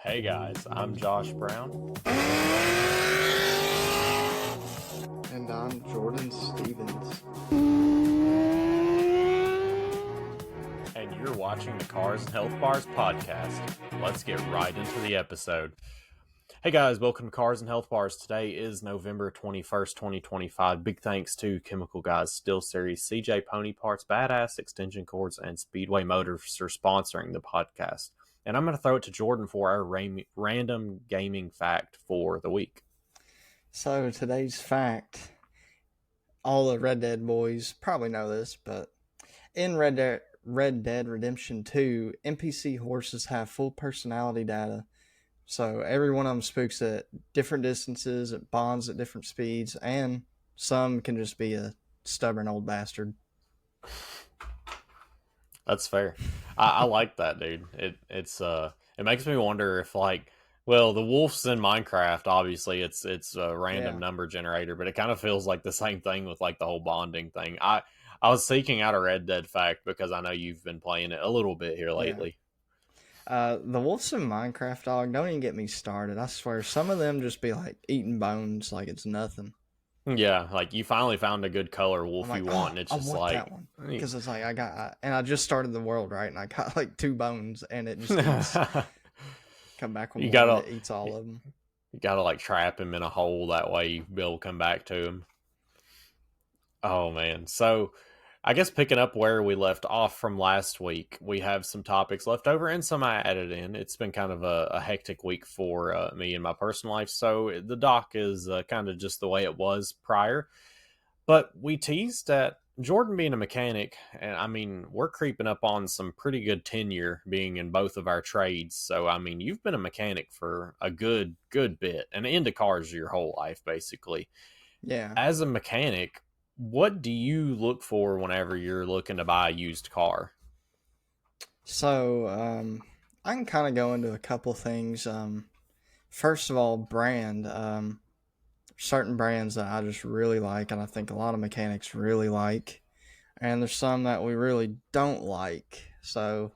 Hey guys, I'm Josh Brown. And I'm Jordan Stevens. And you're watching the Cars and Health Bars podcast. Let's get right into the episode. Hey guys, welcome to Cars and Health Bars. Today is November 21st, 2025. Big thanks to Chemical Guys Steel Series, CJ Pony Parts, Badass Extension Cords, and Speedway Motors for sponsoring the podcast. And I'm going to throw it to Jordan for our random gaming fact for the week. So today's fact, all the Red Dead boys probably know this, but in Red Dead Redemption 2, NPC horses have full personality data. So every one of them spooks at different distances, it bonds at different speeds, and some can just be a stubborn old bastard. That's fair. I like that, dude. It makes me wonder if the wolf's in Minecraft. Obviously, it's a random number generator, but it kind of feels like the same thing with like the whole bonding thing. I was seeking out a Red Dead fact because I know you've been playing it a little bit here lately. The wolves in Minecraft, dog, don't even get me started. I swear, some of them just be like eating bones like it's nothing. Yeah, like you finally found a good color wolf you want, and it's just I want that one because it's like I just started the world right, and I got like 2 bones, and it just eats. Come back when it eats all of them. You gotta like trap him in a hole, that way you be able to come back to him. Oh man, so I guess picking up where we left off from last week, we have some topics left over and some I added in. It's been kind of a hectic week for me in my personal life, so the doc is kind of just the way it was prior. But we teased at Jordan being a mechanic, and I mean, we're creeping up on some pretty good tenure being in both of our trades. So, I mean, you've been a mechanic for a good bit and into cars your whole life, basically. Yeah. As a mechanic, what do you look for whenever you're looking to buy a used car? So, I can kind of go into a couple things. First of all, brand. Certain brands that I just really like, and I think a lot of mechanics really like, and there's some that we really don't like. So,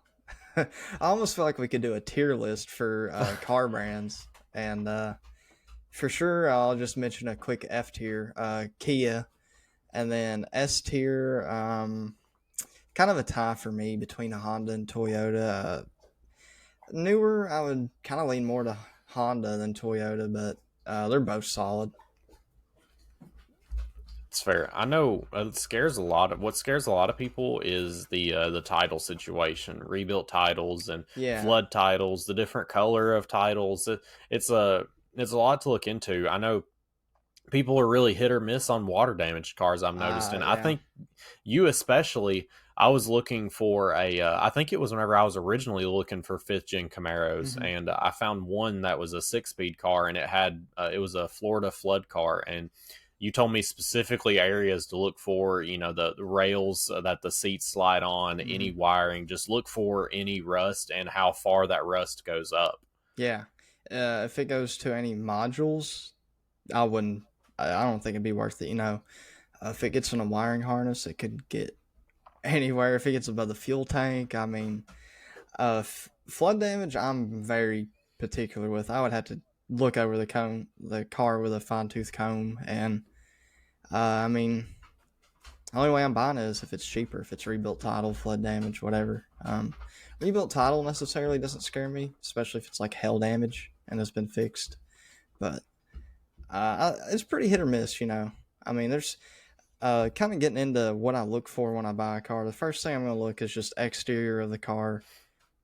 I almost feel like we could do a tier list for car brands, and for sure, I'll just mention a quick F tier, Kia. And then S tier, kind of a tie for me between a Honda and Toyota. Newer, I would kind of lean more to Honda than Toyota, but they're both solid. It's fair. I know it scares a lot of what scares a lot of people is the title situation, rebuilt titles and flood titles, the different color of titles. It's a lot to look into. I know people are really hit or miss on water damaged cars, I've noticed, and I think you especially. I was looking for I think it was whenever I was originally looking for 5th gen Camaros, and I found one that was a 6-speed car, and it was a Florida flood car, and you told me specifically areas to look for, the rails that the seats slide on, any wiring, just look for any rust and how far that rust goes up. Yeah. If it goes to any modules, I don't think it'd be worth it. If it gets in a wiring harness, it could get anywhere. If it gets above the fuel tank, I mean, flood damage, I'm very particular with. I would have to look over the car with a fine-tooth comb, and I mean, the only way I'm buying it is if it's cheaper, if it's rebuilt title, flood damage, whatever. Rebuilt title necessarily doesn't scare me, especially if it's like hail damage and has been fixed. But it's pretty hit or miss, I mean, there's kind of getting into what I look for when I buy a car. The first thing I'm going to look is just exterior of the car.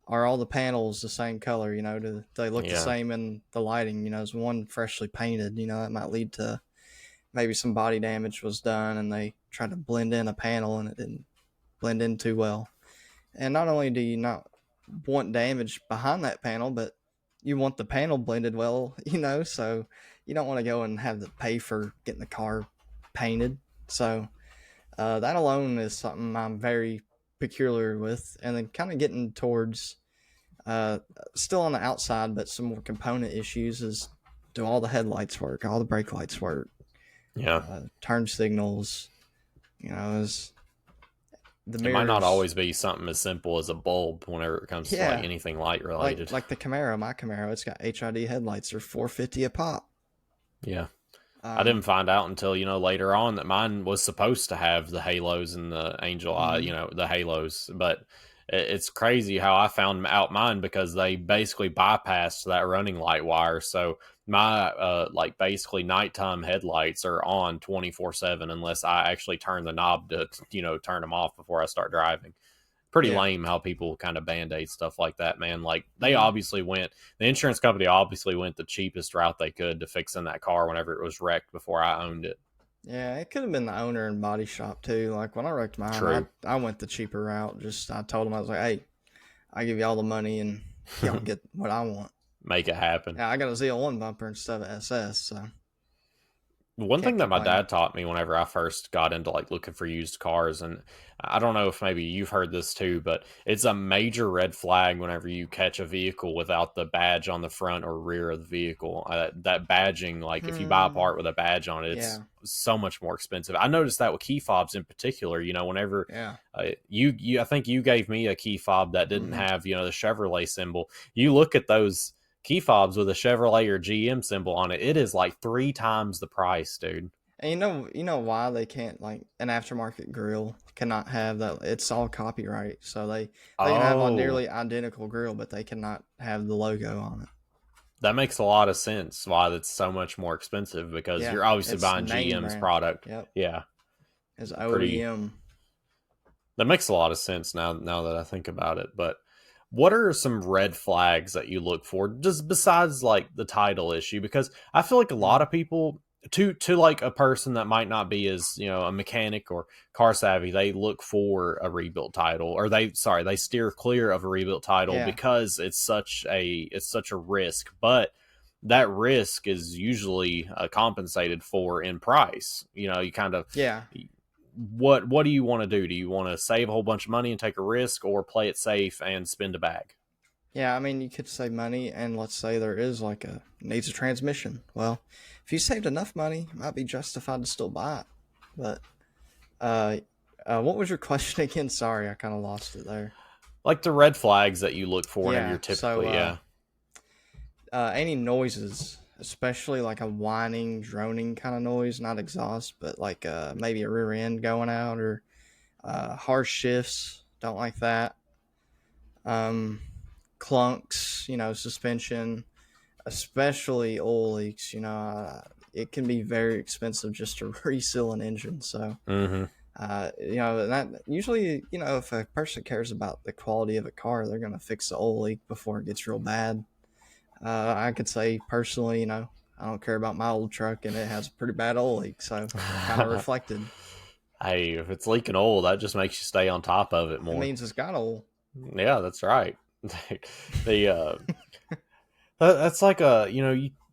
Are all the panels the same color? Do they look the same in the lighting? Is one freshly painted? That might lead to maybe some body damage was done and they tried to blend in a panel and it didn't blend in too well. And not only do you not want damage behind that panel, but you want the panel blended well, so you don't want to go and have to pay for getting the car painted. So that alone is something I'm very peculiar with. And then kind of getting towards still on the outside, but some more component issues is, do all the headlights work? All the brake lights work? Yeah. Turn signals, is the It might not mirrors. always be something as simple as a bulb whenever it comes to like Yeah, anything light like related. like the Camaro, my Camaro, it's got HID headlights. They're 450 a pop. Yeah. I didn't Um, find out until, later on that mine was supposed to have the halos and the angel eye, mhm. the halos. But it's crazy how I found out mine because they basically bypassed that running light wire. So my, like basically nighttime headlights are on 24/7 unless I actually turn the knob to, turn them off before I start driving. Pretty Yeah. lame how people kind of band-aid stuff like that, man. Like Mhm. the insurance company obviously went the cheapest route they could to fixing that car whenever it was wrecked before I owned it. Yeah, it could have been the owner and body shop too. Like when I wrecked mine, I True. I went the cheaper route. Just I told him I was like, hey, I give you all the money and y'all get what I want. Make it happen. Yeah, I got a ZL1 bumper instead of SS, so One can't thing that my complain. dad taught me whenever I first got into like looking for used cars, and I don't know if maybe you've heard this too, but it's a major red flag whenever you catch a vehicle without the badge on the front or rear of the vehicle. That badging, like if you buy a Hmm. part with a badge on it, it's Yeah. so much more expensive. I noticed that with key fobs in particular. Whenever Yeah. I think you gave me a key fob that didn't Hmm. have the Chevrolet symbol. You look at those key fobs with a Chevrolet or GM symbol on it, it is like 3 times the price, dude. And you know why they can't like an aftermarket grill cannot have that? It's all copyright, so they can have a Oh, nearly identical grill, but they cannot have the logo on it. that makes a lot of sense why that's so much more expensive because Yeah, you're obviously it's buying name GM's brand. product. Yep, Yeah, it's pretty. OEM. That makes a lot of sense now that I think about it. But what are some red flags that you look for just besides like the title issue? Because I feel like a lot Mm. of people to like a person that might not be as a mechanic or car savvy, they look for a rebuilt title or they steer clear of a rebuilt title Yeah, because it's such a risk. But that risk is usually compensated for in price. You kind of yeah, what do you want to do? Do you want to save a whole bunch of money and take a risk, or play it safe and spend a bag? yeah. I mean, you could save money, and let's say there is like a needs a transmission. Well, if you saved enough money, it might be justified to still buy it. But uh, what was your question again? Sorry, I kind of lost it there. Like the red flags that you look for whenever you're Yeah. So typically, yeah. any noises, especially like a whining, droning kind of noise, not exhaust, but like maybe a rear end going out or harsh shifts. Don't like that. Um, clunks, suspension, especially oil leaks. It can be very expensive just to reseal an engine. So, Mm-hmm. that usually, if a person cares about the quality of a car, they're gonna fix the oil leak before it gets real bad. I could say personally, I don't care about my old truck and it has a pretty bad oil leak, so kind of reflected. Hey, if it's leaking oil, that just makes you stay on top of it It more. means it's got oil. Yeah, that's right. the That's like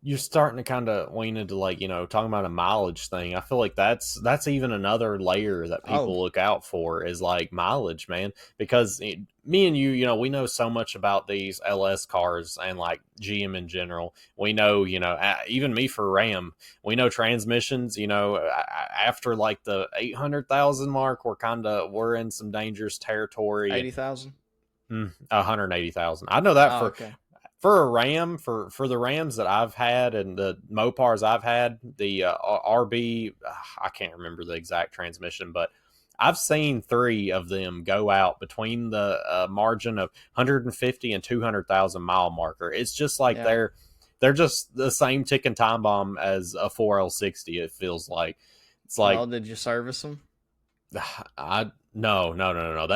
you're starting to kind of lean into like talking about a mileage thing. I feel like that's even another layer that Oh, people look out for is like mileage, man. Because me and we know so much about these LS cars and like GM in general. We know even me for Ram, we know transmissions. After like the 800,000 mark, we're in some dangerous territory. 80,000. 180,000. I know that Oh, for okay. a Ram for the Rams that I've had and the Mopars I've had, the RB, I can't remember the exact transmission, but I've seen 3 of them go out between the margin of 150 and 200,000 mile marker. It's just like Yeah. they're just the same ticking time bomb as a 4L60. It feels like it's like Well, did you service them? I no. Yeah.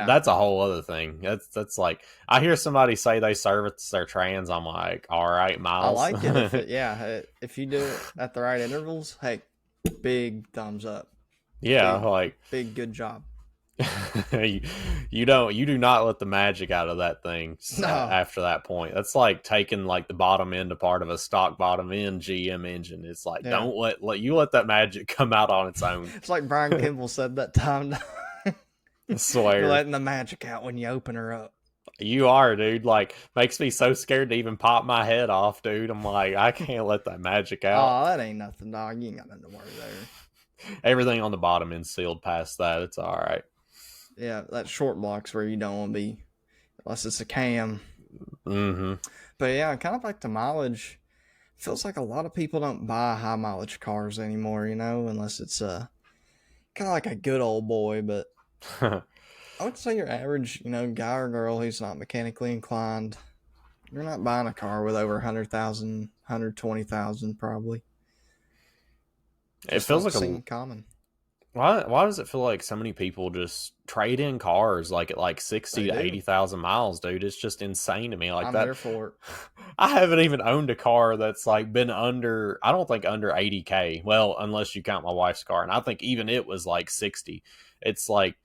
That's a whole other thing. That's like I hear somebody say they service their trans. I'm like, all right, I Miles. like it if you do it at the right intervals. Hey, big thumbs up. Yeah, Big, like big, good job. you, you do not let the magic out of that thing No. after that point. That's like taking like the bottom end apart of a stock bottom end GM engine. It's like Yeah. don't let that magic come out on its own. It's like Brian Kimball said that time. I You're swear. letting the magic out when you open her up. You are, dude. Like, makes me so scared to even pop my head off, dude. I'm like, I can't let that magic out. Oh, that ain't nothing, dog. You ain't got nothing to worry there. Everything on the bottom end sealed past that. It's all right. Yeah, that short blocks where you don't want to be unless it's a cam. Mm-hmm. But yeah, kind of like the mileage. Feels like a lot of people don't buy high mileage cars anymore, unless it's kind of like a good old boy. But I would say your average, guy or girl who's not mechanically inclined, you're not buying a car with over 100,000, 120,000 probably. It Just feels don't like a seem common. why does it feel like so many people just trade in cars like at like 60 They to do. 80,000 miles, dude? It's just insane to me like I'm that. here for it. I haven't even owned a car that's like been under, I don't think under 80K. Well, unless you count my wife's car, and I think even it was like 60. It's like,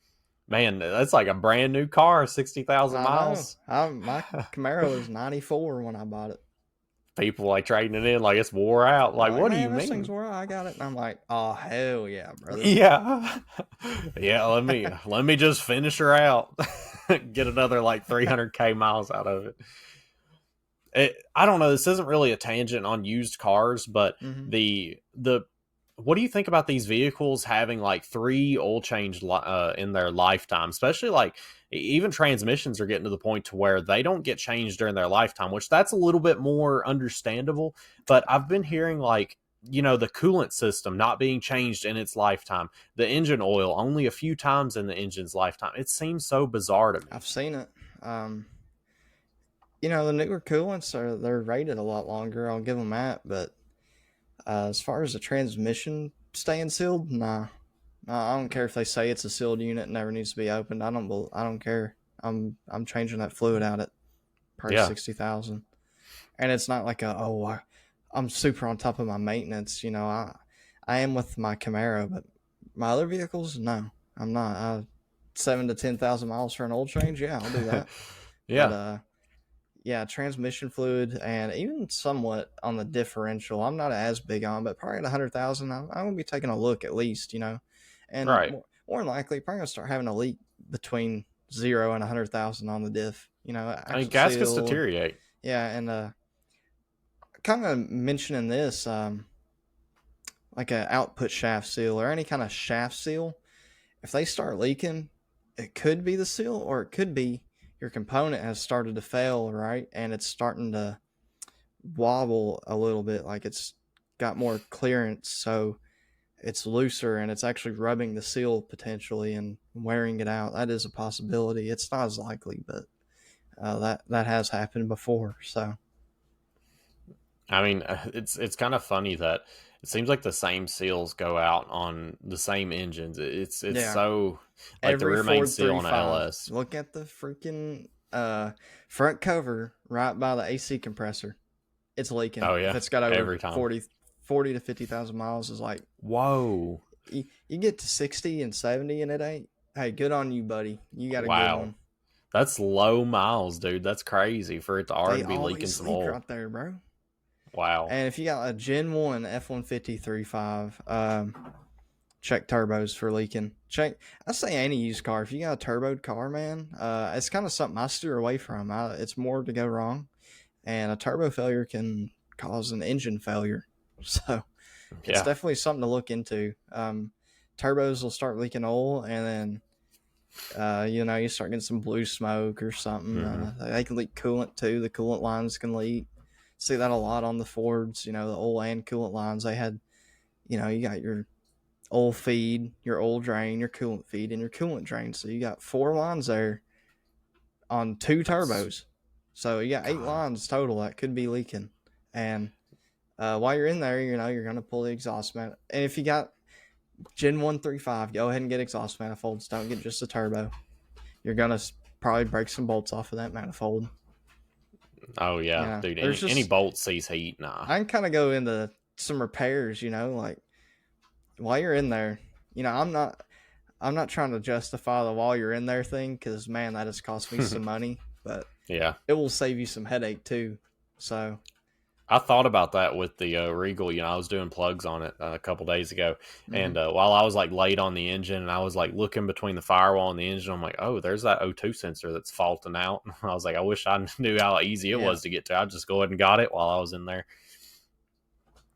man, that's like a brand new car, 60,000 I know. miles. My Camaro was 94 when I bought it. People like trading it in like it's wore out. They're Like, like, what do man, you this thing's mean? where I got it. And I'm like, oh, hell yeah, brother. Yeah. Yeah, let me just finish her out. Get another like 300K miles out of it. I don't know. This isn't really a tangent on used cars, but Mm-hmm. the what do you think about these vehicles having like three oil change in their lifetime? Especially like even transmissions are getting to the point to where they don't get changed during their lifetime, which that's a little bit more understandable. But I've been hearing like the coolant system not being changed in its lifetime, the engine oil only a few times in the engine's lifetime. It seems so bizarre to I've me. seen it. Um, the newer coolants they're rated a lot longer. I'll give them that. But as far as the transmission staying sealed, nah. I don't care if they say it's a sealed unit and never needs to be opened. I don't care. I'm changing that fluid out at probably Yeah, 60,000. And it's not like I'm super on top of my maintenance. I am with my Camaro, but my other vehicles, no, I'm not. 7 to 10,000 miles for an oil change, yeah, I'll do that. But yeah, yeah, transmission fluid and even somewhat on the differential. I'm not as big on, but probably at 100,000, I'm gonna be taking a look at least, and right. more than likely, probably gonna start having a leak between 0 and 100,000 on the diff. I mean, Axle gaskets seal, deteriorate. yeah, and kind of mentioning this, like an output shaft seal or any kind of shaft seal, if they start leaking, it could be the seal or it could be your component has started to fail, right? And it's starting to wobble a little bit, like it's got more clearance, so it's looser and it's actually rubbing the seal potentially and wearing it out. That is a possibility. It's not as likely, but that has happened before. So I mean, it's kind of funny that it seems like the same seals go out on the same engines. It's yeah, so like the every rear main Ford seal on a 35. LS. Look at the freaking front cover right by the AC compressor. It's leaking. Oh If yeah, it's got over every time. 40 to 50,000 miles, is like Whoa! you get to 60 and 70 and it ain't. Hey, good on you, buddy. You got a good Wow, one. that's low miles, dude. That's crazy for it to They already be leaking always some leak oil. right there, bro. Wow. And if you got a Gen 1 F-150 3.5, check turbos for leaking. I say any used car. If you got a turboed car, man, it's kind of something I steer away from. It's more to go wrong, and a turbo failure can cause an engine failure. So it's Yeah. definitely something to look into. Turbos will start leaking oil, and then you start getting some blue smoke or something. Hmm. They can leak coolant too. The coolant lines can leak. See that a lot on the Fords. The oil and coolant lines. They had, you got your oil feed, your oil drain, your coolant feed, and your coolant drain. So you got 4 lines there on 2 turbos. So you got 8 lines total that could be leaking. And while you're in there, you're gonna pull the exhaust man. And if you got Gen 135, go ahead and get exhaust manifolds. Don't get just a turbo. You're gonna probably break some bolts off of that manifold. Oh yeah, dude. There's Any just bolt sees heat. Nah. I can kind of go into some repairs. Like while you're in there, I'm not trying to justify the while you're in there thing because man, that has cost me some money, but Yeah. it will save you some headache too. So I thought about that with the Regal. I was doing plugs on it a couple days ago, mm-hmm. and while I was like late on the engine, and I was like looking between the firewall and the engine, I'm like, oh, there's that O2 sensor that's faulting out. I was like, I wish I knew how easy it Yeah, was to get to. I just go ahead and got it while I was in there.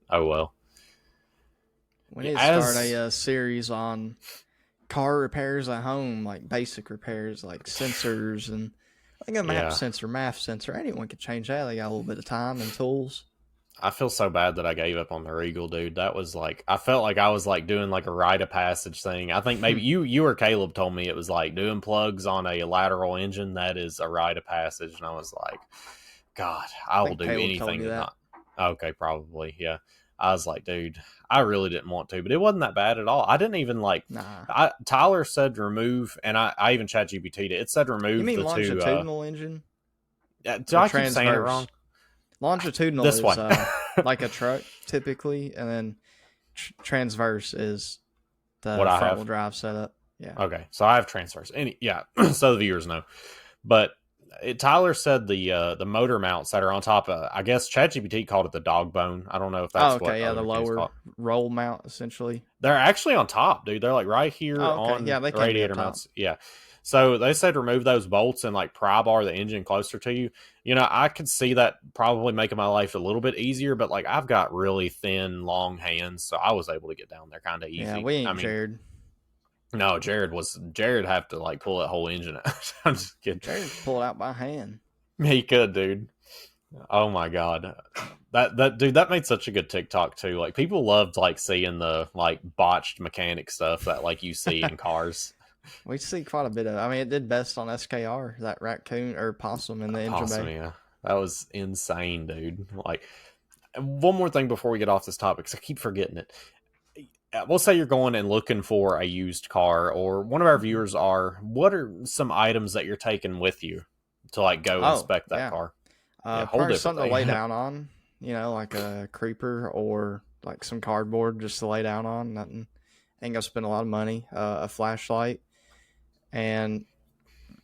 Oh well. we Yeah, need to start as a series on car repairs at home, like basic repairs, like sensors and like a map Yeah. sensor, MAF sensor. Anyone can change that. They got a little bit of time and tools. I feel so bad that I gave up on the Regal, dude. That was like, I felt like I was like doing like a rite of passage thing. I think maybe you or Caleb told me it was like doing plugs on a lateral engine. That is a rite of passage. And I was like, God, I I will think do Caleb told anything you to that. not. Okay, probably. Yeah. I was like, dude, I really didn't want to, but it wasn't that bad at all. I didn't even like, Nah. Tyler said remove, and I even chat GPT'd it. It said You remove mean the two, longitudinal engine do or I keep saying it transverse? wrong? Longitudinal This is one. like a truck typically, and then transverse is What the I front have. wheel drive setup. Yeah. Okay, so I have transfers. Yeah, so the viewers know. But Tyler said the motor mounts that are on top of, I guess ChatGPT called it the dog bone. I don't know if Oh, that's what okay. Yeah, other the mechanics call lower it. roll mount essentially. They're actually on top, dude. They're like right here Oh, okay. on Yeah, they the can be up radiator top. mounts. Yeah. So they said remove those bolts and like pry bar the engine closer to you. You know, I could see that probably making my life a little bit easier, but like I've got really thin, long hands, so I was able to get down there kind of Yeah, easy. we I ain't mean, Jared. no, Jared have to like pull that whole engine out. I'm just kidding. Jared can pull it out by hand. He could, dude. Oh my god. That dude, that made such a good TikTok too. Like people loved like seeing the like botched mechanic stuff that like you see in cars. We see quite a bit of. I mean, it did best on SKR. That raccoon or possum in the engine Possum, bay. yeah. That was insane, dude. Like one more thing before we get off this topic, because I keep forgetting it. We'll say you're going and looking for a used car, or one of our Mhm. viewers are. What are some items that you're taking with you to like go Oh, inspect that yeah. got? Yeah, whole Probably different something to lay thing. down on. You know, like a creeper or like some cardboard just to lay down on. Nothing. Ain't gonna spend a lot of money. A flashlight and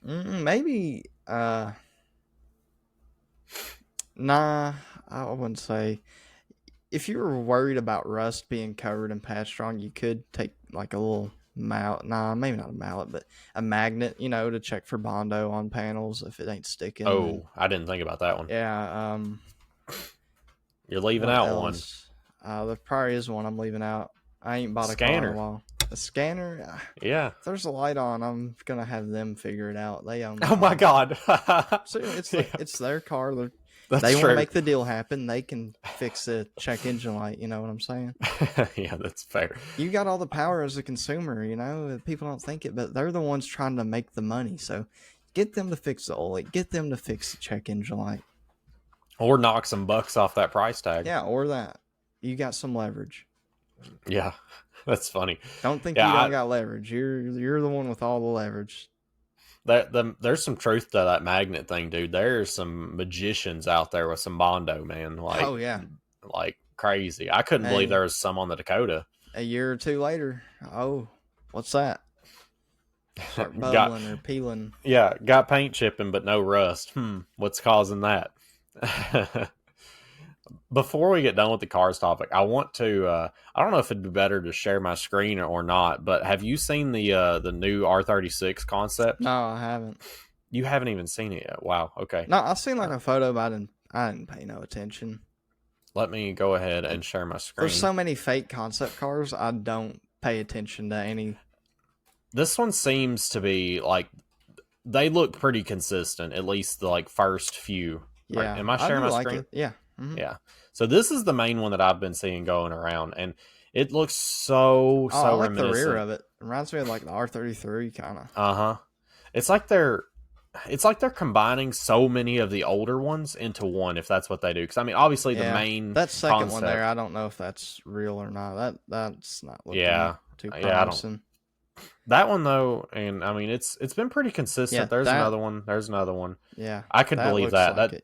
maybe. Nah, I wouldn't say. If you were worried about rust being covered in patch strong, you could take like a little mallet. Nah, maybe not a mallet, but a magnet, you know, to check for Bondo on panels if it ain't sticking. And Oh, I didn't think about that one. yeah, You're leaving what out one. else? There probably is one I'm leaving out. I ain't bought a car in a Scanner. while. A scanner? Yeah. If there's a light on, I'm gonna have them figure it out. They own the Oh my car. god. So it's Yeah, it's their car. that's They want to true. make the deal happen. They can fix the check engine light. You know what I'm saying? Yeah, that's fair. You got all the power as a consumer. You know, people don't think it, but they're the ones trying to make the money. So get them to fix the oil. Get them to fix the check engine light. Or knock some bucks off that price tag. Yeah, or that. You got some leverage. Yeah, that's funny. Don't think Yeah, you don't got leverage. You're the one with all the leverage. there's some truth to that magnet thing, dude. There's some magicians out there with some Bondo, man. Oh yeah. Like crazy. I couldn't believe Hey, there was some on the Dakota. a year or two later, oh, what's that? Start got bubbling or peeling. got paint chipping, but no rust. What's causing that? Before we get done with the cars topic, I want to. I don't know if it'd be better to share my screen or not, but have you seen the new R36 concept? No, I haven't. You haven't even seen it yet. Wow. Okay. No, I seen like a photo, but I didn't pay no attention. Let me go ahead and share my screen. There's so many fake concept cars. I don't pay attention to any. This one seems to be like they look pretty consistent, at least the like first few. Yeah, Am I sharing my like screen? it. Yeah. Mm-hmm. Yeah. So this is the main one that I've been seeing going around, and it looks so I like reminiscent. the rear of it. Reminds me of like the R33 kind of. Uh-huh. It's like they're combining so many of the older ones into one, if that's what they do. Because I mean, obviously the main that second concept, one there, I don't know if that's real or not. That's not looking too promising. I don't. That one though, and I mean it's been pretty consistent. Yeah, There's another one. There's another one. Yeah, I could believe that. Like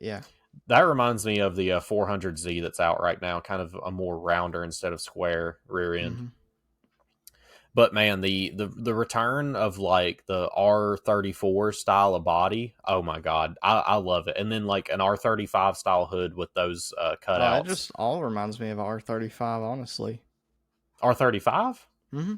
That reminds me of the 400Z that's out right now, kind of a more rounder instead of square rear end. Mm-hmm. But man, the return of like the R34 style of body, oh my god, I love it. And then like an R35 style hood with those cutouts. It just all reminds me of R35, honestly. R35? Mm-hmm.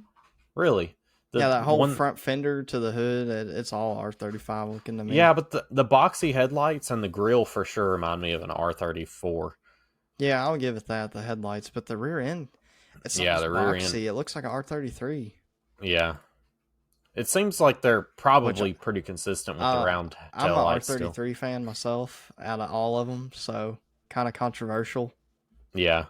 Really? That whole front fender to the hood, it's all R35 looking to me. Yeah, but the boxy headlights and the grill for sure remind me of an R34. Yeah, I'll give it that, the headlights. But the rear end, it's the rear boxy. end. It looks like an R33. Yeah. It seems like they're which probably pretty consistent with the round I'm tail an lights still. R33 fan myself out of all of them, so kind of controversial. Yeah.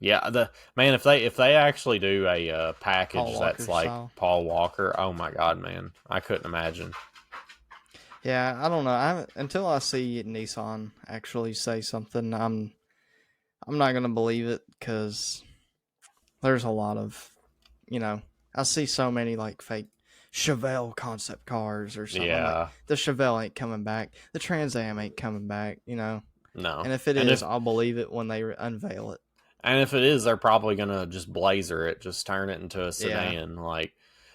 Yeah, the man, if they actually do a Paul package Walker that's like style. Paul Walker, oh my god, man, I couldn't imagine. Yeah, I don't know. Until I see Nissan actually say something, I'm not gonna believe it because there's a lot of, I see so many like fake Chevelle concept cars or something. I'm like, Yeah, the Chevelle ain't coming back. The Trans Am ain't coming back. no, And if it and is, if I'll believe it when they unveil it. it is, they're probably gonna just blazer it, just turn it into a Yeah, sedan. Like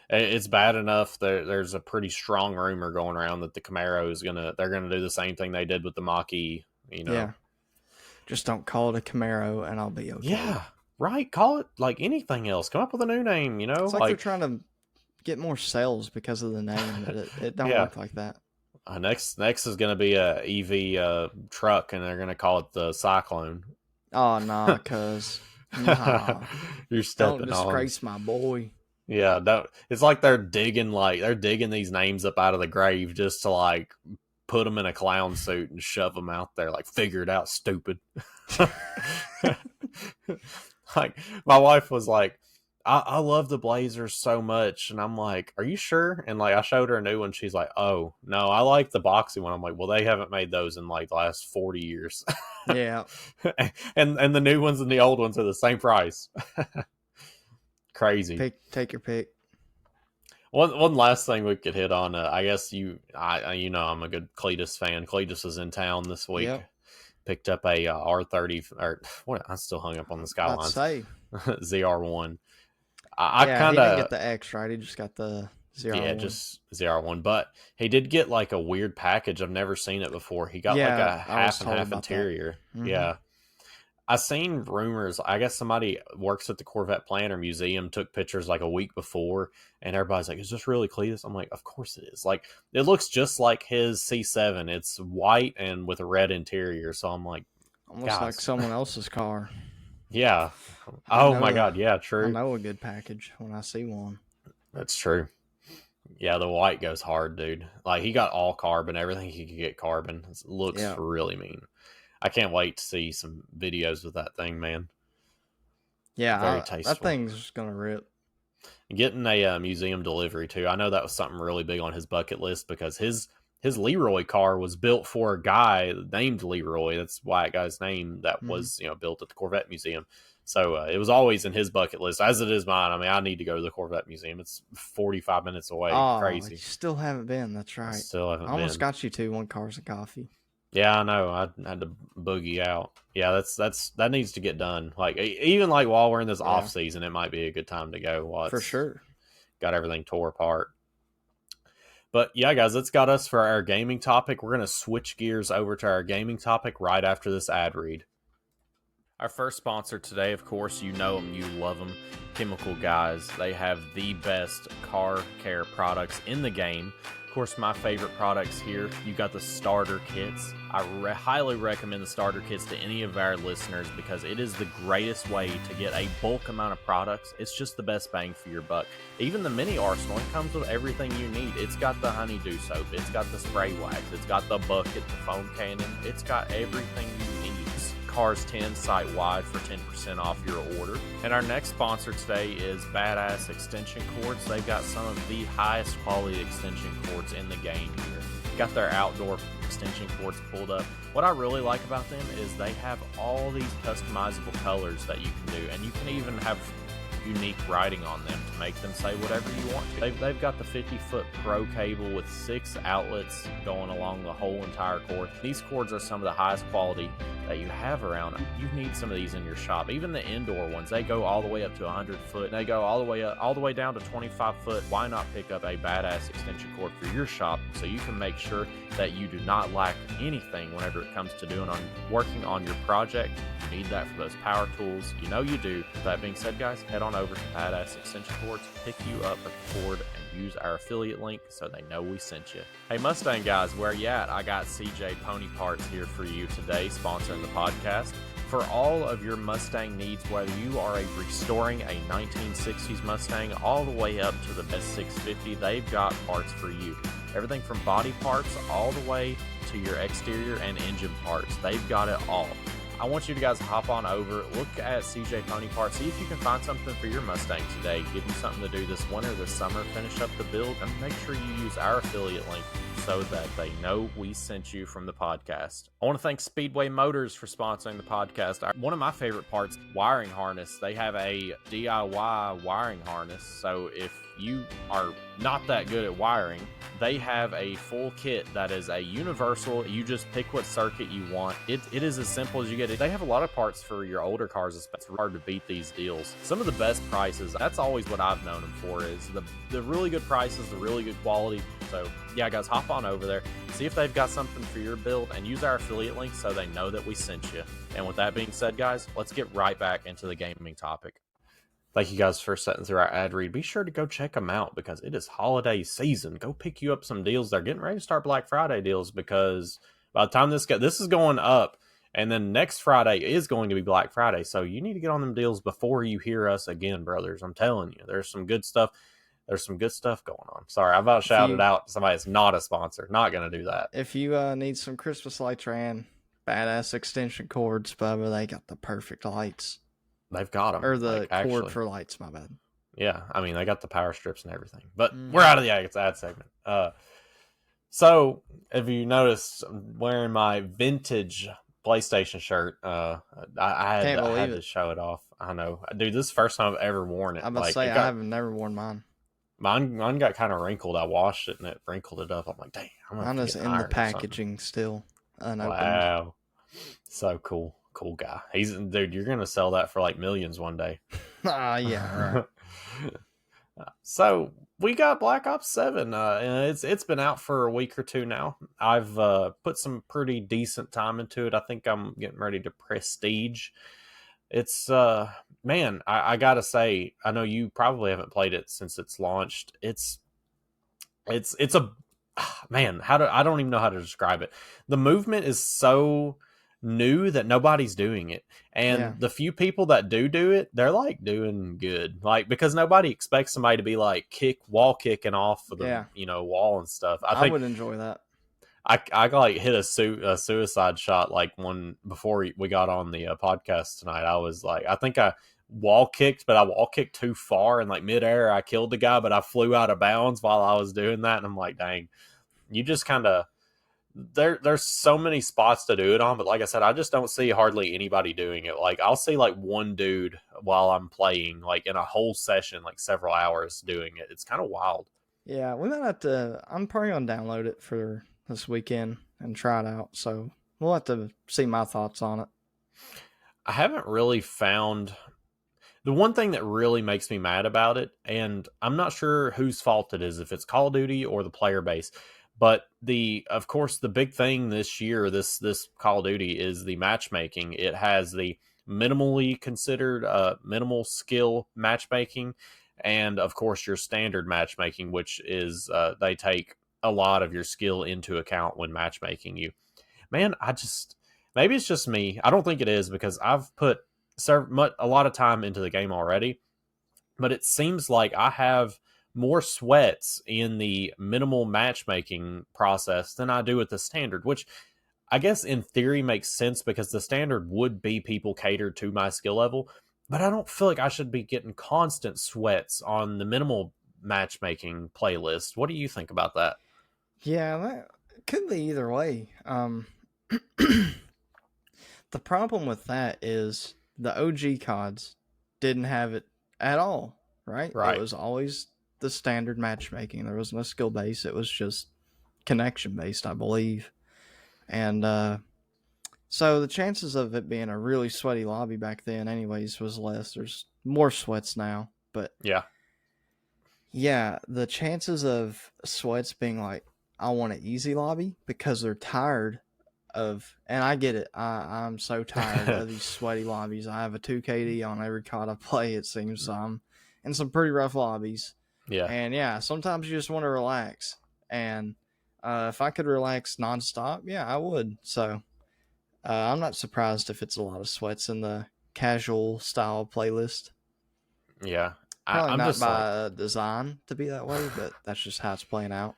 it's bad enough. There's a pretty strong rumor going around that the Camaro is they're gonna do the same thing they did with the Mach-E. yeah. Just don't call it a Camaro, and I'll be okay. Yeah, right. Call it like anything else. Come up with a new name. It's like they're Like trying to get more sales because of the name, but it don't yeah. work like that. Next is going to be a EV truck, and they're going to call it the Cyclone. Oh nah, cuz nah. You're Don't stepping on. disgrace my boy. Yeah, don't. It's like they're digging these names up out of the grave just to like put them in a clown suit and shove them out there. Like, figure it out, stupid. Like my wife was like, I love the Blazers so much, and I'm like, are you sure? And like I showed her a new one, she's like, oh no, I like the boxy one. I'm like, well, they haven't made those in like the last 40 years. Yeah. And the new ones and the old ones are the same price. Crazy. Take your pick. One last thing we could hit on. I guess I'm a good Cletus fan. Cletus is in town this week. Yep. Picked up a R30 or what? I still hung up on the I'd Skylines say. ZR1. He didn't get the X, right? He just got the ZR1. Yeah, just ZR1. But he did get like a weird package. I've never seen it before. He got like a half and half interior. Mm-hmm. Yeah. I seen rumors. I guess somebody works at the Corvette Planner Museum, took pictures like a week before, and everybody's like, is this really Cletus? I'm like, of course it is. Like, it looks just like his C7. It's white and with a red interior. So I'm like, almost like someone else's car. Yeah. Oh my god, yeah, true. I know a good package when I see one. That's true. Yeah, the white goes hard, dude. Like, he got all carbon, everything he could get carbon. It looks really mean. I can't wait to see some videos with that thing, man. Yeah, very tasteful. That thing's gonna rip. Getting a museum delivery too. I know that was something really big on his bucket list because his Leroy car was built for a guy named Leroy. That's why it got his name. That was built at the Corvette Museum. So it was always in his bucket list, as it is mine. I mean, I need to go to the Corvette Museum. It's 45 minutes away. Oh, crazy. You still haven't been. That's right. I almost got you to one Cars and Coffee. Yeah, I know. I had to boogie out. Yeah, that needs to get done. Like, even like while we're in this off season, it might be a good time to go. While for sure. Got everything tore apart. But yeah, guys, that's got us for our gaming topic. We're going to switch gears over to our gaming topic right after this ad read. Our first sponsor today, of course, you know them, you love them, Chemical Guys. They have the best car care products in the game. Of course, my favorite products here, you got the starter kits. I highly recommend the starter kits to any of our listeners because it is the greatest way to get a bulk amount of products. It's just the best bang for your buck. Even the mini arsenal, it comes with everything you need. It's got the honeydew soap, it's got the spray wax, it's got the bucket, the foam cannon, it's got everything you need. Cars 10 site-wide for 10% off your order. And our next sponsor today is Badass Extension Cords. They've got some of the highest quality extension cords in the game here. Got their outdoor extension cords pulled up. What I really like about them is they have all these customizable colors that you can do, and you can even have unique writing on them to make them say whatever you want to. They've got the 50-foot Pro cable with 6 outlets going along the whole entire cord. These cords are some of the highest quality that you have around. You need some of these in your shop. Even the indoor ones, they go all the way up to 100 foot. They go all the way down to 25 foot. Why not pick up a Badass extension cord for your shop so you can make sure that you do not lack anything whenever it comes to working on your project? You need that for those power tools. You know you do. With that being said, guys, head on over to Badass Extension Cords, pick you up a cord, and use our affiliate link so they know we sent you. Hey, Mustang guys, where you at? I got CJ Pony Parts here for you today, sponsoring the podcast. for all of your Mustang needs, whether you are restoring a 1960s Mustang all the way up to the best 650, they've got parts for you. Everything from body parts all the way to your exterior and engine parts. They've got it all. I want you guys to hop on over, look at CJ Pony Parts, see if you can find something for your Mustang today. Give you something to do this winter, this summer, finish up the build, and make sure you use our affiliate link so that they know we sent you from the podcast. I want to thank Speedway Motors for sponsoring the podcast. One of my favorite parts, wiring harness. They have a DIY wiring harness, so if you are not that good at wiring, they have a full kit that is a universal. You just pick what circuit you want. It is as simple as you get it. They have a lot of parts for your older cars. It's hard to beat these deals. Some of the best prices, that's always what I've known them for, is the really good prices, the really good quality. So yeah, guys, hop on over there, see if they've got something for your build, and use our affiliate link so they know that we sent you. And with that being said, guys, let's get right back into the gaming topic. Thank you guys for sitting through our ad read. Be sure to go check them out because it is holiday season. Go pick you up some deals. They're getting ready to start Black Friday deals because by the time this is going up, and then next Friday is going to be Black Friday. So you need to get on them deals before you hear us again, brothers. I'm telling you, there's some good stuff. There's some good stuff going on. Sorry, I about shouted out somebody that's not a sponsor. Not going to do that. If you need some Christmas lights ran, badass extension cords, Bubba, they got the perfect lights. They've got them. Or the cord for lights, my bad. Yeah, I mean, they got the power strips and everything. But we're out of the ad segment. So, if you noticed, I'm wearing my vintage PlayStation shirt. I had to show it off. I know. Dude, this is the first time I've ever worn it. I'm about to say, I have never worn mine. Mine got kind of wrinkled. I washed it and it wrinkled it up. I'm like, dang. Mine is in the packaging still, unopened. Wow. So cool. Cool guy. Dude, you're gonna sell that for like millions one day. Yeah, right. So we got Black Ops 7. And it's been out for a week or two now. I've put some pretty decent time into it. I think I'm getting ready to prestige. It's man, I gotta say, I know you probably haven't played it since it's launched. It's a man, I don't even know how to describe it. The movement is so new that nobody's doing it, and the few people that do it, they're like doing good, like because nobody expects somebody to be like wall kicking off of the wall and stuff. I would enjoy that. I like hit a suicide shot like one before we got on the podcast tonight. I was like, I think I wall kicked, but I wall kicked too far, and like midair I killed the guy, but I flew out of bounds while I was doing that, and I'm like, dang, you just kind of there's so many spots to do it on, but like I said, I just don't see hardly anybody doing it. Like I'll see like one dude while I'm playing, like in a whole session, like several hours doing it. It's kind of wild. Yeah, we might have to. I'm probably gonna download it for this weekend and try it out. So we'll have to see my thoughts on it. I haven't really found the one thing that really makes me mad about it, and I'm not sure whose fault it is, if it's Call of Duty or the player base. But of course, the big thing this year, this Call of Duty, is the matchmaking. It has the minimally considered minimal skill matchmaking, and of course your standard matchmaking, which is they take a lot of your skill into account when matchmaking you. Man, maybe it's just me. I don't think it is, because I've put a lot of time into the game already, but it seems like I have more sweats in the minimal matchmaking process than I do with the standard, which I guess in theory makes sense because the standard would be people catered to my skill level, but I don't feel like I should be getting constant sweats on the minimal matchmaking playlist. What do you think about that? Yeah, that could be either way. The problem with that is the OG CODs didn't have it at all, right? It was always the standard matchmaking. There was no skill base. It was just connection based, I believe. And so the chances of it being a really sweaty lobby back then anyways was less. There's more sweats now, but yeah, the chances of sweats being like, I want an easy lobby, because they're tired of, and I get it, I'm so tired of these sweaty lobbies. I have a 2KD on every COD I play, it seems. In some pretty rough lobbies. Yeah. And sometimes you just want to relax. And if I could relax nonstop, I would. So I'm not surprised if it's a lot of sweats in the casual style playlist. Yeah, Probably I'm not just like, by design to be that way, but that's just how it's playing out.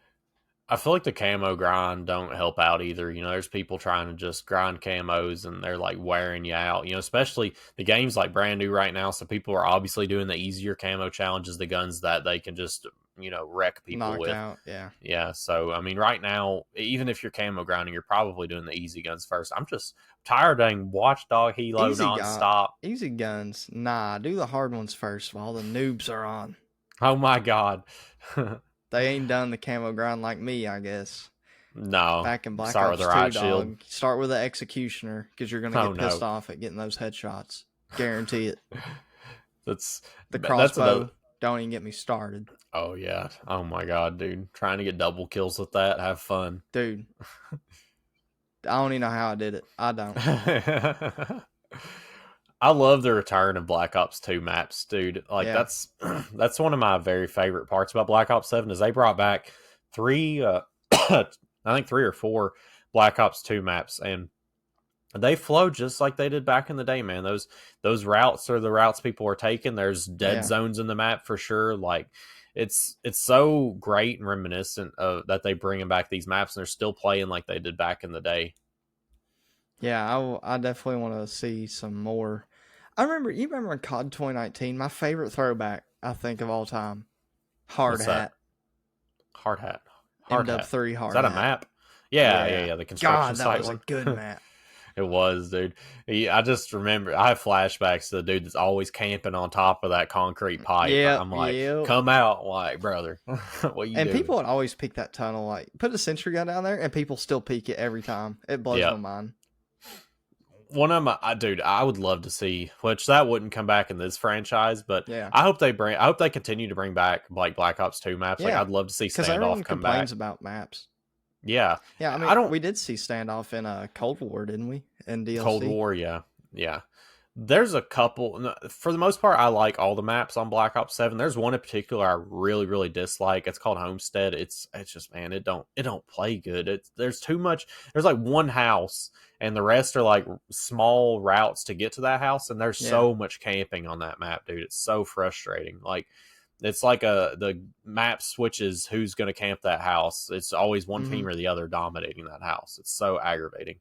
I feel like the camo grind don't help out either. You know, there's people trying to just grind camos and they're like wearing you out. You know, especially the game's like brand new right now, so people are obviously doing the easier camo challenges, the guns that they can just, you know, wreck people Knock with. out, yeah. Yeah, so I mean, right now, even if you're camo grinding, you're probably doing the easy guns first. I'm just tired of Watchdog Hilo nonstop. Easy guns. Nah, do the hard ones first while the noobs are on. Oh my god. They ain't done the camo grind like me, I guess. No, Back in Black start with Ops the 2, right shield. dog. Start with the Executioner, because you're going to Oh get pissed no, off at getting those headshots. Guarantee it. that's The that's another. crossbow, don't even get me started. Oh yeah. Oh my god, dude. Trying to get double kills with that. Have fun. Dude, I don't even know how I did it. I don't. I love the return of Black Ops 2 maps, dude. Like Yeah. that's one of my very favorite parts about Black Ops 7 is they brought back three I think 3 or 4 Black Ops 2 maps, and they flow just like they did back in the day, man. Those routes are the routes people are taking. There's dead Yeah. zones in the map for sure. Like it's so great and reminiscent of that they bringing back these maps and they're still playing like they did back in the day. Yeah, I definitely want to see some more. You remember in COD 2019, my favorite throwback, I think, of all time? Hard What's that? Hat. Hard Hat. Hard Hat. MW3 Is Hard that a Hat. map? Yeah. Yeah. The construction God, that site was a one. good map. It was, dude. I just remember I have flashbacks to the dude that's always camping on top of that concrete pipe. Yeah, I'm like, yeah. come out, like, brother. What you And doing? people would always peek that tunnel, like, put a sentry gun down there, and people still peek it every time. It blows my mind. One of my dude, I would love to see, which that wouldn't come back in this franchise, but yeah. I hope they continue to bring back like Black Ops 2 maps. Yeah. Like I'd love to see Standoff because everyone come complains back. about maps. Yeah, yeah. I mean, we did see Standoff in Cold War, didn't we? In DLC. Cold War, yeah. There's a couple. For the most part, I like all the maps on Black Ops 7. There's one in particular I really, really dislike. It's called Homestead. It's just, man, it don't play good. There's too much. There's like one house, and the rest are like small routes to get to that house, and there's so much camping on that map, dude. It's so frustrating. Like, it's like the map switches who's going to camp that house. It's always one team or the other dominating that house. It's so aggravating.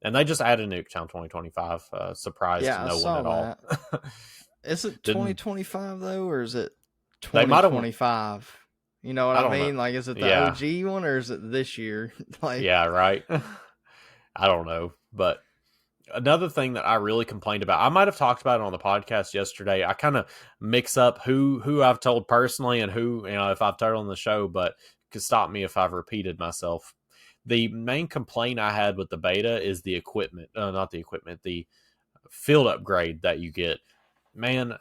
And they just added Nuketown 2025. Surprised to no one at all. Is it 2025 though, or is it 2025? You know what I mean? Like, is it the OG one, or is it this year? Like, yeah, right. I don't know. But another thing that I really complained about, I might have talked about it on the podcast yesterday. I kind of mix up who I've told personally and who, if I've told on the show, but could stop me if I've repeated myself. The main complaint I had with the beta is the equipment, not the equipment, the field upgrade that you get. Man,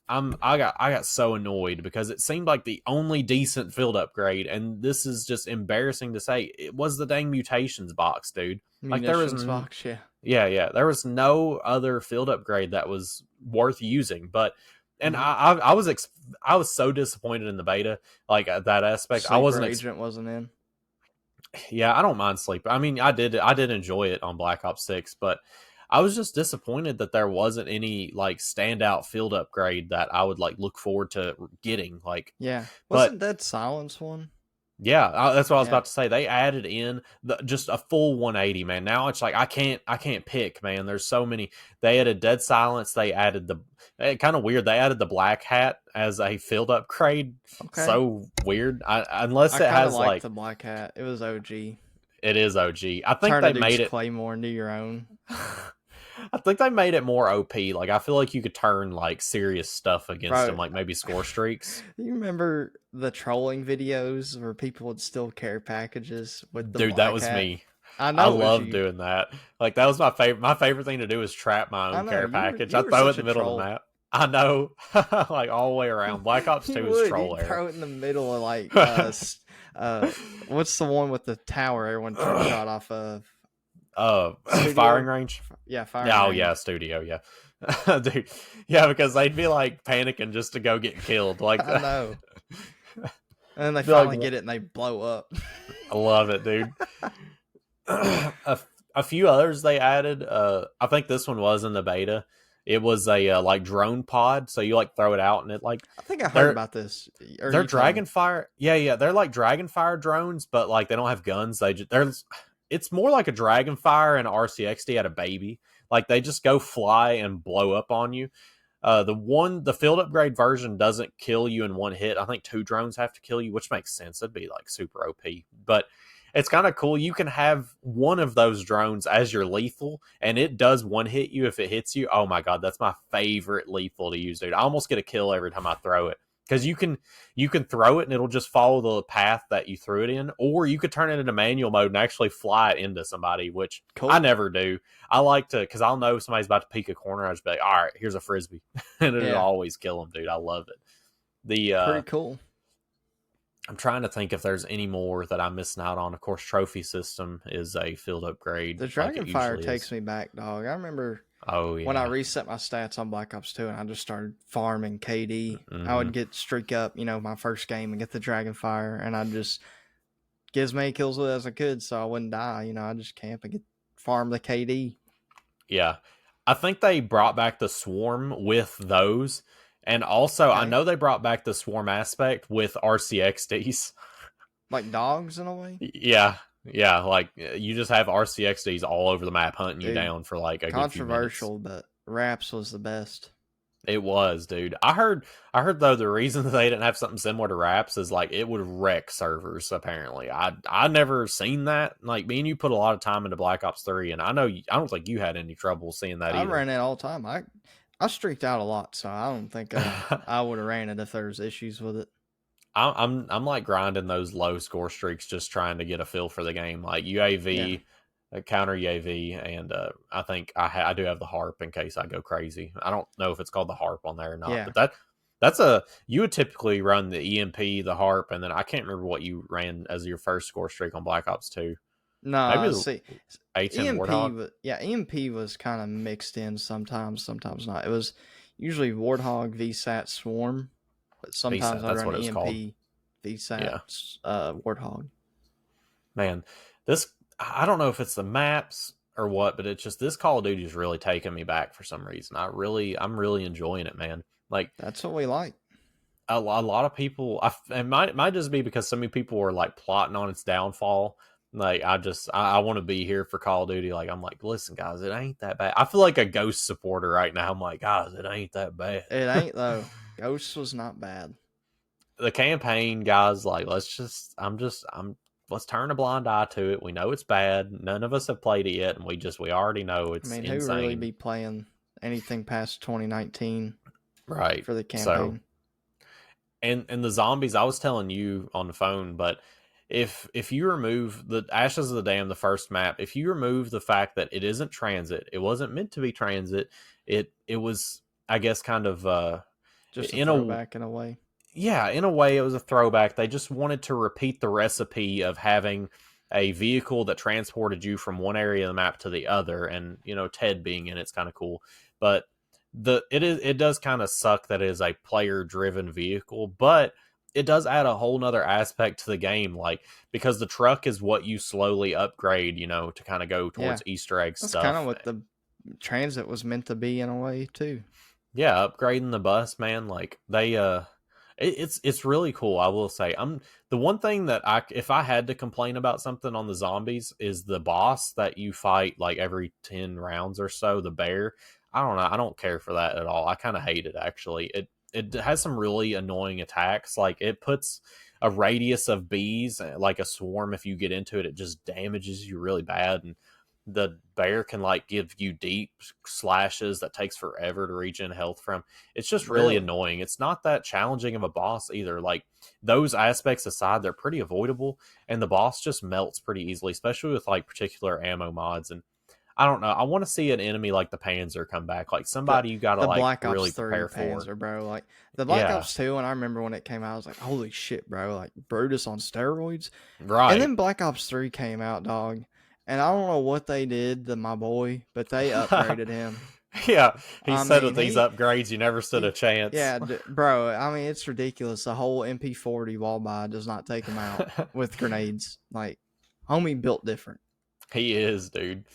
I got so annoyed because it seemed like the only decent field upgrade, and this is just embarrassing to say, it was the dang mutations box, dude. Like there was box, yeah, there was no other field upgrade that was worth using, but. And I was so disappointed in the beta, like that aspect. Sleeper I wasn't agent wasn't in. Yeah, I don't mind Sleeper. I mean, I did enjoy it on Black Ops 6, but I was just disappointed that there wasn't any like standout field upgrade that I would like look forward to getting. Like, wasn't Dead Silence one? Yeah, that's what I was about to say. They added in just a full 180, man. Now it's like I can't pick, man. There's so many. They added Dead Silence. They added kind of weird. They added the Black Hat as a field upgrade. Okay. So weird. Unless it has like the Black Hat. It was OG. It is OG. I think they made it Claymore into your own. I think they made it more OP. Like, I feel like you could turn like serious stuff against them, like maybe score streaks. You remember the trolling videos where people would steal care packages with the Dude, that was hat? Me. I know. I love doing that. Like, that was my favorite. My favorite thing to do is trap my own care package. I throw it in the middle of the map. I know, like all the way around. Black Ops 2 is troll era. Throw it in the middle of like, what's the one with the tower everyone shot off of? Firing range. Yeah, firing range. Oh yeah, studio. Yeah, dude. Yeah, because they'd be like panicking just to go get killed. Like I know. And then they finally get it and they blow up. I love it, dude. a few others they added. I think this one was in the beta. It was a like drone pod, so you like throw it out and it like I think I heard they're about this. Or they're you told me. Dragonfire. Yeah, they're like Dragonfire drones, but like they don't have guns. They're it's more like a Dragonfire and RCXD had a baby. Like they just go fly and blow up on you. The field upgrade version doesn't kill you in one hit. I think two drones have to kill you, which makes sense. It'd be like super OP, but it's kind of cool. You can have one of those drones as your lethal, and it does one hit you if it hits you. Oh my god, that's my favorite lethal to use, dude. I almost get a kill every time I throw it because you can throw it and it'll just follow the path that you threw it in, or you could turn it into manual mode and actually fly it into somebody, which I Cool. never do. I like to because I'll know somebody's about to peek a corner. I just be like, all right, here's a frisbee, and it'll Yeah. always kill them, dude. I love it. The Pretty cool. I'm trying to think if there's any more that I'm missing out on. Of course, trophy system is a field upgrade, The like it Dragonfire usually takes is. me back, dog. I remember Oh when I yeah. reset my stats on Black Ops 2 and I just started farming KD. I Mm-hmm. would get streak up, my first game and get the Dragonfire, and I'd just get as many kills with it as I could so I wouldn't die. I'd just camp and get farm the KD. Yeah, I think they brought back the swarm with those, and also I Okay. know they brought back the swarm aspect with RCXDs. Like dogs in a way? Yeah, like you just have RCXDs all over the map hunting you Dude, down for like a good few minutes. controversial, but Raps was the best. It was, dude. I heard though the reason that they didn't have something similar to Raps is like it would wreck servers. Apparently, I never seen that. Like me and you put a lot of time into Black Ops 3, and I don't think you had any trouble seeing that I either. ran it all the time. I streaked out a lot, so I don't think I would have ran it if there was issues with it. I'm like grinding those low score streaks, just trying to get a feel for the game, like Yeah. UAV, counter UAV, and I think I do have the harp in case I go crazy. I don't know if it's called the harp on there or not, Yeah. but that's a you would typically run the EMP, the harp, and then I can't remember what you ran as your first score streak on Black Ops 2. Maybe Nah, the see, A10 EMP, Warthog. EMP was kind of mixed in sometimes, sometimes not. It was usually Warthog VSAT Swarm, but sometimes VSAT, I'd that's run what it was called. EMP VSAT Yeah, Warthog. man, this I don't know if it's the maps or what, but it's just this Call of Duty is really taking me back for some reason. I'm really enjoying it, man. Like That's what we like. a lot of people, it might just be because so many people were like plotting on its downfall. Like I want to be here for Call of Duty. Like I'm like, listen, guys, it ain't that bad. I feel like a Ghost supporter right now. I'm like, guys, it ain't that bad. It ain't though. Ghosts was not bad. The campaign, guys, like let's turn a blind eye to it. We know it's bad. None of us have played it yet, and we already know I it's mean, who really insane. be playing anything past 2019 Right. for the So campaign? and the zombies, I was telling you on the phone, but if you remove the Ashes of the Dam, the first map, if you remove the fact that it isn't transit, it wasn't meant to be transit. It was, I guess, kind of Just a in a throwback in a way. yeah, in a way, it was a throwback. They just wanted to repeat the recipe of having a vehicle that transported you from one area of the map to the other, and Ted being in it's kind of cool. But it does kind of suck that it is a player driven vehicle, but it does add a whole nother aspect to the game, like because the truck is what you slowly upgrade, to kind of go Yeah, towards Easter egg that's kind of stuff. what the transit was meant to be in a way too. Yeah, upgrading the bus, man. Like they it's really cool, I will say. I'm the one thing that if I had to complain about something on the zombies is the boss that you fight like every 10 rounds or so, the bear. I don't know. I don't care for that at all. I kind of hate it actually. It has some really annoying attacks. Like it puts a radius of bees, like a swarm. If you get into it, it just damages you really bad, and the bear can like give you deep slashes that takes forever to regen health from. It's just really Really? annoying. It's not that challenging of a boss either. Like those aspects aside, they're pretty avoidable, and the boss just melts pretty easily, especially with like particular ammo mods. And I don't know, I want to see an enemy like the Panzer come back, like the somebody you gotta the like Black Ops really 3 prepare for. Panzer, bro. Like the Black Yeah, Ops 2, and I remember when it came out, I was like, holy shit, bro, like Brutus on steroids. And right. then Black Ops 3 came out, dog. And I don't know what they did to my boy, but they upgraded him. Yeah, he I said with mean, these upgrades you never stood a chance. yeah, bro. I mean, it's ridiculous. The whole MP40 wall buy does not take him out with grenades. Like, homie built different. He is, dude.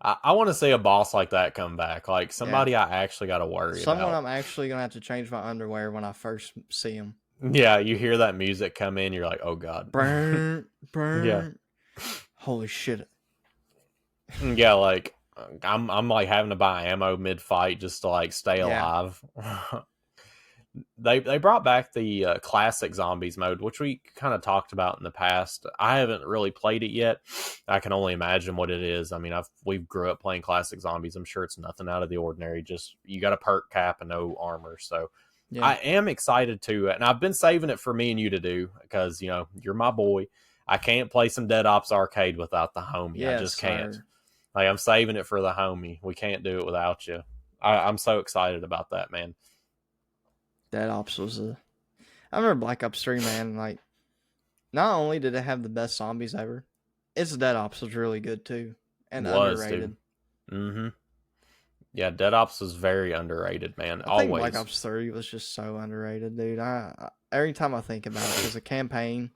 I want to see a boss like that come back. Like Yeah. somebody I actually got to worry Someone about. I'm actually gonna have to change my underwear when I first see him. Yeah, you hear that music come in, you're like, oh god. Burn, Yeah, burn. Holy shit. yeah. Like I'm like having to buy ammo mid fight just to like stay Yeah. alive. They brought back the classic zombies mode, which we kind of talked about in the past. I haven't really played it yet. I can only imagine what it is. I mean, we grew up playing classic zombies. I'm sure it's nothing out of the ordinary. Just you got a perk cap and no armor. So Yeah. I am excited to, and I've been saving it for me and you to do because you're my boy. I can't play some Dead Ops Arcade without the homie. I Yes, just can't. sir. Like I'm saving it for the homie. We can't do it without you. I'm so excited about that, man. Dead Ops was a. I remember Black Ops 3, man. Like, not only did it have the best zombies ever, its Dead Ops was really good too. And Was dude. underrated. Mm-hmm. Yeah, Dead Ops was very underrated, man. I think Black Always. Ops 3 was just so underrated, dude. Every time I think about it, because the campaign,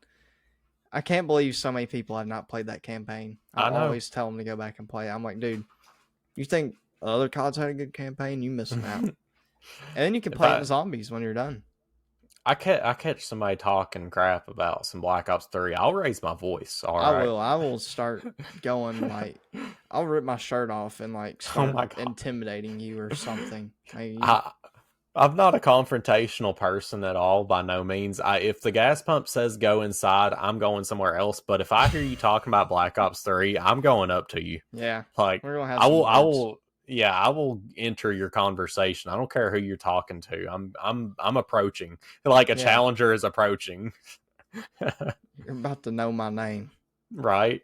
I can't believe so many people have not played that campaign. I I know. always tell them to go back and play it. I'm like, dude, you think other CODs had a good campaign? You missing out. And then you can if play it in zombies when you're done. I catch somebody talking crap about some Black Ops 3, I'll raise my voice. All I right. will. I will start going like I'll rip my shirt off and like Oh start my god. intimidating you or something. Like, I'm not a confrontational person at all by no means. If the gas pump says go inside, I'm going somewhere else. But if I hear you talking about Black Ops 3, I'm going up to you. yeah, Like we're gonna have some I words. will yeah, I will enter your conversation. I don't care who you're talking to. I'm approaching. Like a Yeah, challenger is approaching. you're about to know my name. Right?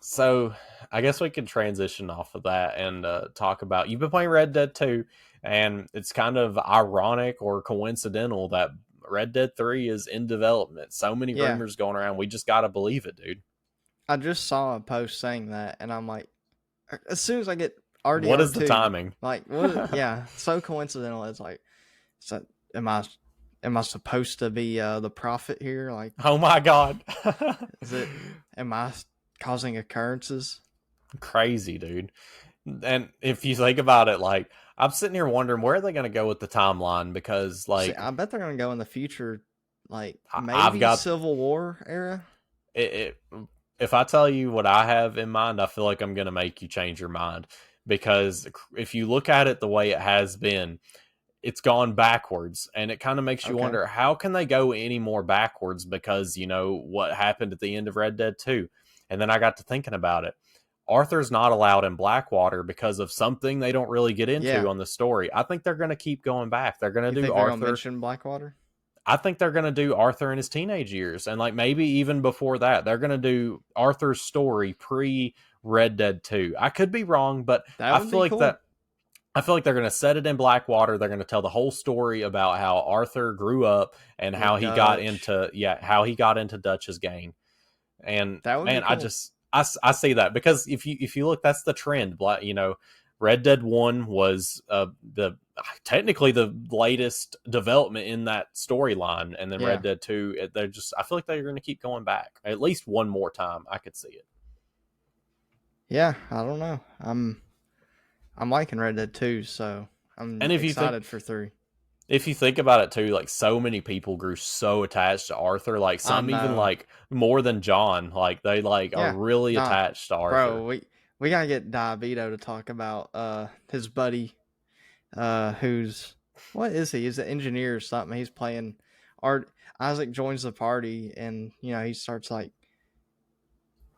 So, I guess we can transition off of that and talk about you've been playing Red Dead 2 and it's kind of ironic or coincidental that Red Dead 3 is in development. So many Yeah, rumors going around. We just got to believe it, dude. I just saw a post saying that, and I'm like, as soon as I get What RDR is the two, timing? like, what? Yeah, so coincidental. It's like, so am I supposed to be the prophet here? Like, Oh my god. is it? Am I causing occurrences? Crazy, dude. And if you think about it, like I'm sitting here wondering where are they going to go with the timeline because, See, like, I bet they're gonna go in the future, like I've maybe got Civil War era. it. If I tell you what I have in mind, I feel like I'm going to make you change your mind because if you look at it the way it has been, it's gone backwards, and it kind of makes you Okay. wonder how can they go any more backwards because what happened at the end of Red Dead 2. And then I got to thinking about it. Arthur's not allowed in Blackwater because of something they don't really get into Yeah. on the story. I think they're going to keep going back. They're going You to do think they're gonna Arthur. mention Blackwater? I think they're going to do Arthur in his teenage years. And like maybe even before that, they're going to do Arthur's story pre Red Dead 2. I could be wrong, but That I would feel be like cool. that. I feel like they're going to set it in Blackwater. They're going to tell the whole story about how Arthur grew up and how With he got Dutch. into how he got into Dutch's gang. And That would be man, cool. I see that because if you look, that's the trend. Red Dead 1 was the technically the latest development in that storyline, and then Red Yeah. Dead 2. They're just I feel like they're going to keep going back at least one more time. I could see it. Yeah. I don't know. I'm liking Red Dead 2, so And I'm excited for 3. if you think about it too, like so many people grew so attached to Arthur, like I some even know. like more than John, like they like are Yeah. really Nah, attached to Arthur. bro. We gotta get Diabito to talk about his buddy who's what is he? He's an engineer or something. He's playing art. Isaac joins the party, and he starts like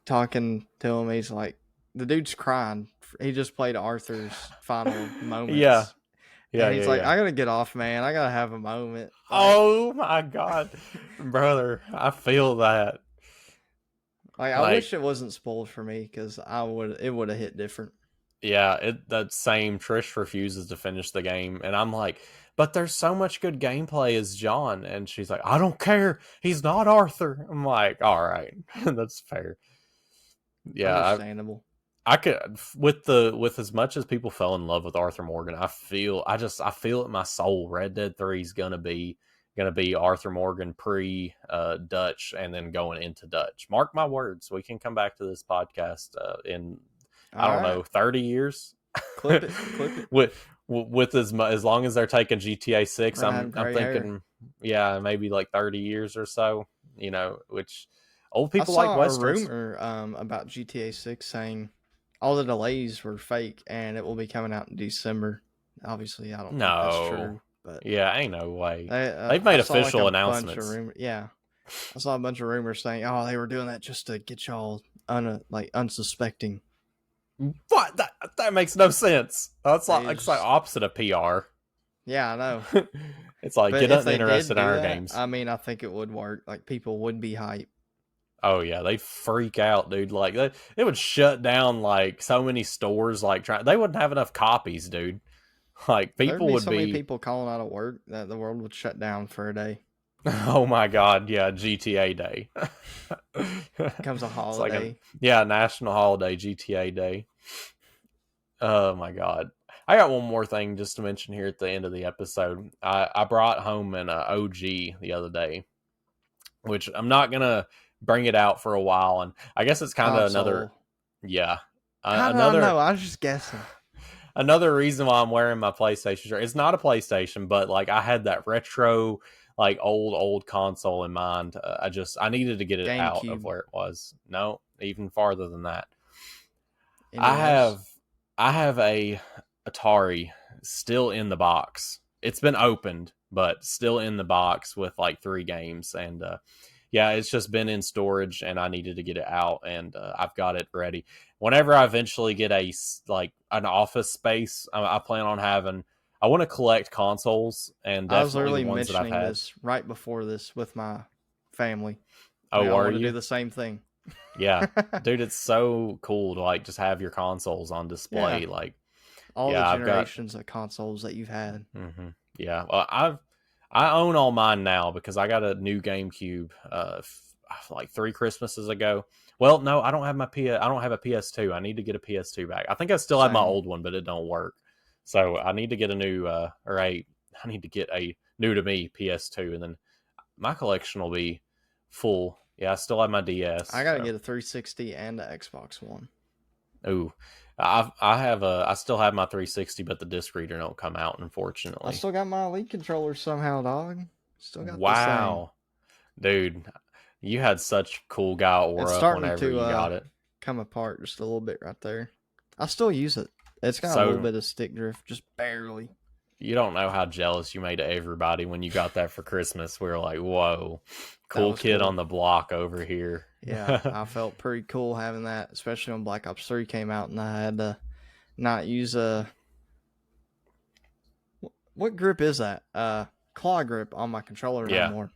talking to him. He's like, the dude's crying. He just played Arthur's final Yeah, moments, yeah, and yeah, he's like, yeah. I gotta get off, man. I gotta have a moment. Oh my god, brother, I feel that. I Like, wish it wasn't spoiled for me because it would have hit different. yeah, that same Trish refuses to finish the game, and I'm like, but there's so much good gameplay as John, and she's like, I don't care, he's not Arthur. I'm like, all right, that's fair. Yeah, Understandable. I could with as much as people fell in love with Arthur Morgan, I feel it in my soul. Red Dead 3 is gonna be Arthur Morgan pre Dutch and then going into Dutch. Mark my words. We can come back to this podcast in I All don't right. know, 30 years. Clip it. Clip it. with as long as they're taking GTA 6, We're gonna have I'm gray hair. thinking, yeah, maybe like 30 years or so. Which old I people like saw a westerns. rumor about GTA 6 saying all the delays were fake and it will be coming out in December. Obviously, I don't think that's No, true, but yeah, ain't no way. They've I made saw like a official bunch of announcements. rumors. Yeah, I saw a bunch of rumors saying, "Oh, they were doing that just to get y'all unsuspecting." What? That makes no sense. That's like They it's like just, opposite of PR. yeah, I know. It's like But get if they did uninterested in do our that, games. I mean, I think it would work. Like people would be hype. Oh yeah, they freak out, dude. Like they would shut down like so many stores. Like they wouldn't have enough copies, dude. Like There'd people be would so many be, people calling out of work that the world would shut down for a day. oh my god, yeah, GTA Day. Becomes a It's like a holiday. national holiday, GTA Day. Oh my god. I got one more thing just to mention here at the end of the episode. I brought home an OG the other day, which I'm not gonna bring it out for a while, and I guess it's kind of another, Console. yeah, How did I know? another I was just guessing. another reason why I'm wearing my PlayStation shirt. It's not a PlayStation, but like I had that retro, like old console in mind. I needed to get it out of GameCube. where it was. No, even farther than that. I NES. have I have a Atari still in the box. It's been opened, but still in the box with like 3 games, and yeah, it's just been in storage, and I needed to get it out, and I've got it ready. Whenever I eventually get like an office space, I plan on having. I want to collect consoles, and I was definitely the literally ones that I've mentioning had. this right before this with my family. Like Oh, I are want to do you? the same thing. Yeah, dude, it's so cool to like just have your consoles on Yeah. display. Like, All the yeah, I've got. generations of consoles that you've had. Yeah, well, I own all mine now because I got a new GameCube like 3 Christmases ago. Well, no, I don't have a PS2. I need to get a PS2 back. I think I still have my Same. old one, but it don't work. So I need to get a new I need to get a new to me PS2, and then my collection will be full. Yeah, I still have my DS. I gotta So get a 360 and a Xbox One. ooh, I still have my 360, but the disc reader don't come out, I unfortunately. still got my Elite controller somehow, dog. Still got this thing. Wow, dude, you had such cool guy It's aura starting whenever to you got it. come apart just a little bit right there. I still use it. It's got a little So bit of stick drift, just barely. you don't know how jealous you made everybody when you got that for Christmas. We were like, whoa, That cool was kid cool. on the block over here. Yeah, I felt pretty cool having that, especially when Black Ops 3 came out and I had to not use a what grip is that? Claw grip on my controller no Yeah, more.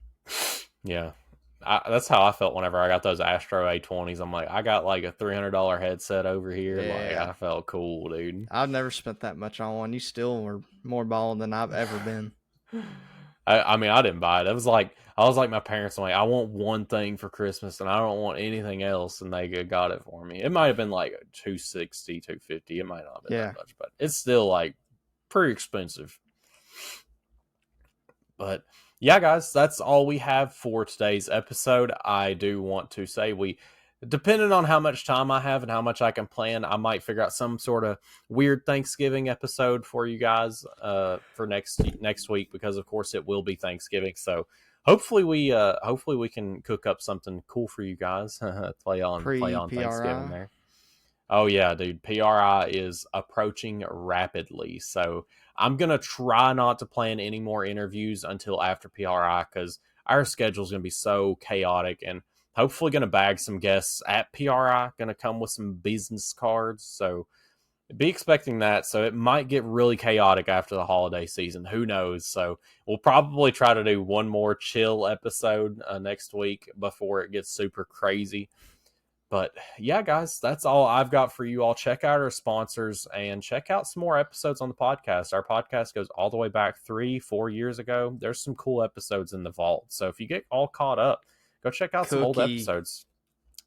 yeah. That's how I felt whenever I got those Astro A20s. I'm like, I got like a $300 headset over here. Like, Yeah. I felt cool, dude. I've never spent that much on one. You still were more balling than I've ever been. I mean, I didn't buy it. It was like I was like my parents. I'm like, I want one thing for Christmas, and I don't want anything else. And they got it for me. It might have been like 260, 250. It might not have been Yeah. that much, but it's still like pretty expensive. But yeah, guys, that's all we have for today's episode. I do want to say depending on how much time I have and how much I can plan, I might figure out some sort of weird Thanksgiving episode for you guys for next week, because of course it will be Thanksgiving. So hopefully we can cook up something cool for you guys. play Pre on Thanksgiving PRI. there. Oh yeah, dude. PRI is approaching rapidly. So I'm gonna try not to plan any more interviews until after PRI, because our schedule is gonna be so chaotic, and hopefully gonna bag some guests at PRI. Gonna come with some business cards. So be expecting that. So it might get really chaotic after the holiday season. Who knows? So we'll probably try to do one more chill episode next week before it gets super crazy. But yeah, guys, that's all I've got for you all. Check out our sponsors and check out some more episodes on the podcast. Our podcast goes all the way back 3-4 years ago. There's some cool episodes in the vault. So if you get all caught up, go check out some old Cookie. episodes.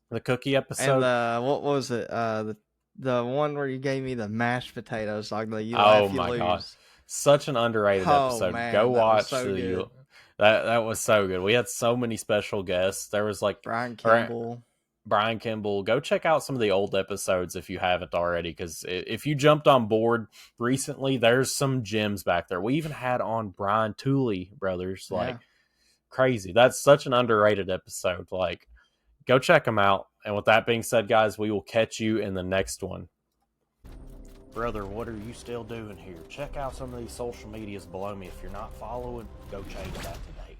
The cookie And episode. what was it? The one where you gave me the mashed potatoes, dog. You Oh laugh, you my god. lose. Such an underrated Oh episode. Go man, that was watch so good. that was so good. We had so many special guests. There was like Brian Campbell. Brian Kimball, go check out some of the old episodes if you haven't already, because if you jumped on board recently, there's some gems back there. We even had on Brian Tooley brothers, like, Yeah. crazy. That's such an underrated episode. Like, go check them out. And with that being said, guys, we will catch you in the next one. Brother, what are you still doing here? Check out some of these social medias below me. If you're not following, go change that today.